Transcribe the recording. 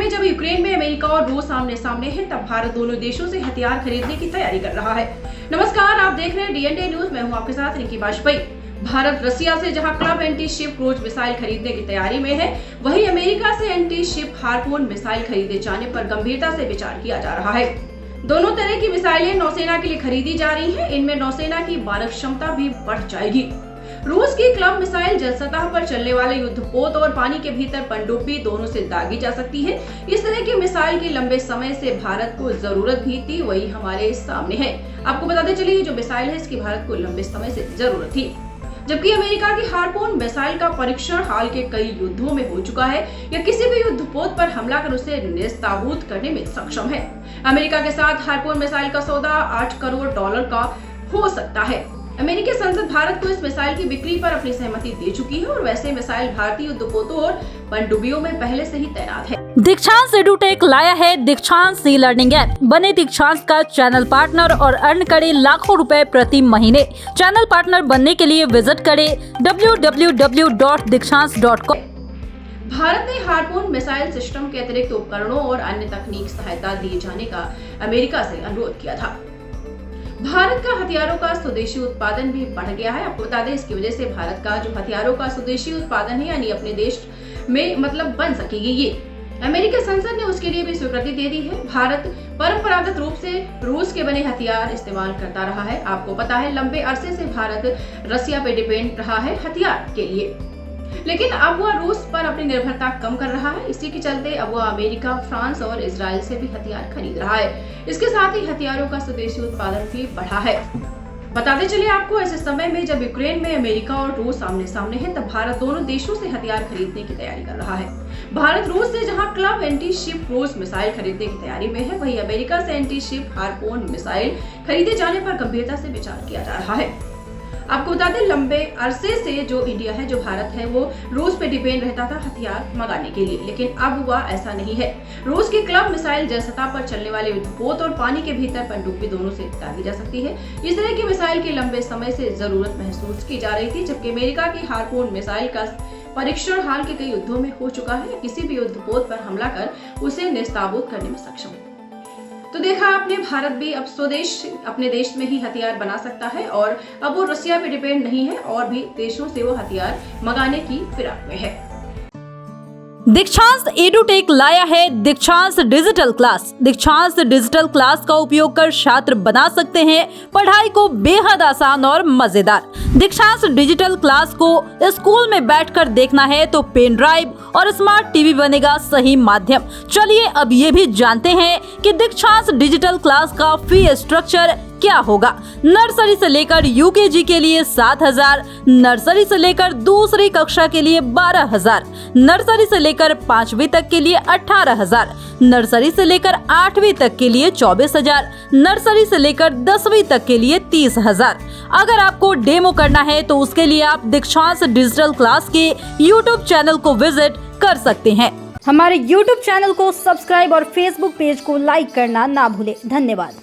में जब यूक्रेन में अमेरिका और रूस आमने सामने हैं, तब भारत दोनों देशों से हथियार खरीदने की तैयारी कर रहा है। नमस्कार, आप देख रहे हैं डीएनडे न्यूज। मैं हूं आपके साथ रिंकी वाजपेयी। भारत रसिया से जहां club anti ship cruise missile खरीदने की तैयारी में है, वहीं अमेरिका से एंटी शिप हार्पून मिसाइल खरीदे जाने पर गंभीरता से विचार किया जा रहा है। दोनों तरह की मिसाइलें नौसेना के लिए खरीदी जा रही हैं। इनमें नौसेना की मारक क्षमता भी बढ़ जाएगी। रूस की क्लब मिसाइल जल सतह पर चलने वाले युद्धपोत और पानी के भीतर पनडुब्बी दोनों से दागी जा सकती है। इस तरह की मिसाइल की लंबे समय से भारत को जरूरत भी थी, वही हमारे सामने है। आपको बताते चलिए, ये जो मिसाइल है इसकी भारत को लंबे समय से जरूरत थी। जबकि अमेरिका की हार्पून मिसाइल का परीक्षण हाल के कई युद्धों में हो चुका है या किसी भी युद्धपोत पर हमला कर उसे नेस्तनाबूद करने में सक्षम है। अमेरिका के साथ हार्पून मिसाइल का सौदा $8 करोड़ का हो सकता है। अमेरिकी संसद भारत को इस मिसाइल की बिक्री पर अपनी सहमति दे चुकी है और वैसे मिसाइल भारतीय युद्धपोतों और पनडुब्बियों में पहले से ही तैनात है। दीक्षांत एडुटेक लाया है दीक्षांत सी लर्निंग ऐप। बने दीक्षांत का चैनल पार्टनर और अर्न करें लाखों रुपए प्रति महीने। चैनल पार्टनर बनने के लिए विजिट करें www.दीक्षांत.com। भारत ने हार्पून मिसाइल सिस्टम के अतिरिक्त उपकरणों और अन्य तकनीक सहायता दिए जाने का अमेरिका से अनुरोध किया था। भारत का हथियारों का स्वदेशी उत्पादन भी बढ़ गया है। आपको बता दें, इसकी वजह से भारत का जो हथियारों का स्वदेशी उत्पादन है, यानी अपने देश में बन सकेगी। ये अमेरिकी संसद ने उसके लिए भी स्वीकृति दे दी है। भारत परंपरागत रूप से रूस के बने हथियार इस्तेमाल करता रहा है। आपको पता है, लंबे अरसे से भारत रसिया पे डिपेंड रहा है हथियार के लिए, लेकिन अब वह रूस पर अपनी निर्भरता कम कर रहा है। इसी के चलते अब वह अमेरिका, फ्रांस और इजराइल से भी हथियार खरीद रहा है। इसके साथ ही हथियारों का स्वदेशी उत्पादन भी बढ़ा है। बताते चलिए आपको, ऐसे समय में जब यूक्रेन में अमेरिका और रूस आमने सामने हैं, तब भारत दोनों देशों से हथियार खरीदने की तैयारी कर रहा है। भारत रूस से जहां club anti ship cruise missile खरीदने की तैयारी में है, वहीं अमेरिका से एंटी शिप हार्पून मिसाइल खरीदे जाने पर गंभीरता से विचार किया जा रहा है। आपको बता दें, लंबे अरसे से जो इंडिया है, जो भारत है, वो रूस पे डिपेंड रहता था हथियार मंगाने के लिए, लेकिन अब वह ऐसा नहीं है। रूस की क्लब मिसाइल जल सतह पर चलने वाले युद्धपोत और पानी के भीतर पनडुब्बी दोनों से दागी जा सकती है। इस तरह की मिसाइल की लंबे समय से जरूरत महसूस की जा रही थी। जबकि अमेरिका की हार्पून मिसाइल का परीक्षण हाल के कई युद्धों में हो चुका है, किसी भी युद्धपोत पर हमला कर उसे नेस्तनाबूद करने में सक्षम है। तो देखा आपने, भारत भी अब स्वदेश अपने देश में ही हथियार बना सकता है और अब वो रसिया पे डिपेंड नहीं है और भी देशों से वो हथियार मंगाने की फिराक में है। दीक्षांत एडुटेक लाया है दीक्षांत डिजिटल क्लास। दीक्षांत डिजिटल क्लास का उपयोग कर छात्र बना सकते हैं पढ़ाई को बेहद आसान और मजेदार। दीक्षांत डिजिटल क्लास को स्कूल में बैठकर देखना है तो पेन ड्राइव और स्मार्ट टीवी बनेगा सही माध्यम। चलिए अब ये भी जानते हैं कि दीक्षांत डिजिटल क्लास का फी स्ट्रक्चर क्या होगा। नर्सरी से लेकर यूकेजी के लिए 7,000, नर्सरी से लेकर दूसरी कक्षा के लिए 12,000, नर्सरी से लेकर 5वीं तक के लिए 18,000, नर्सरी से लेकर 8वीं तक के लिए 24,000, नर्सरी से लेकर 10वीं तक के लिए 30,000। अगर आपको डेमो करना है तो उसके लिए आप दीक्षांत डिजिटल क्लास के YouTube चैनल को विजिट कर सकते हैं। हमारे YouTube चैनल को सब्सक्राइब और Facebook पेज को लाइक करना ना भूलें। धन्यवाद।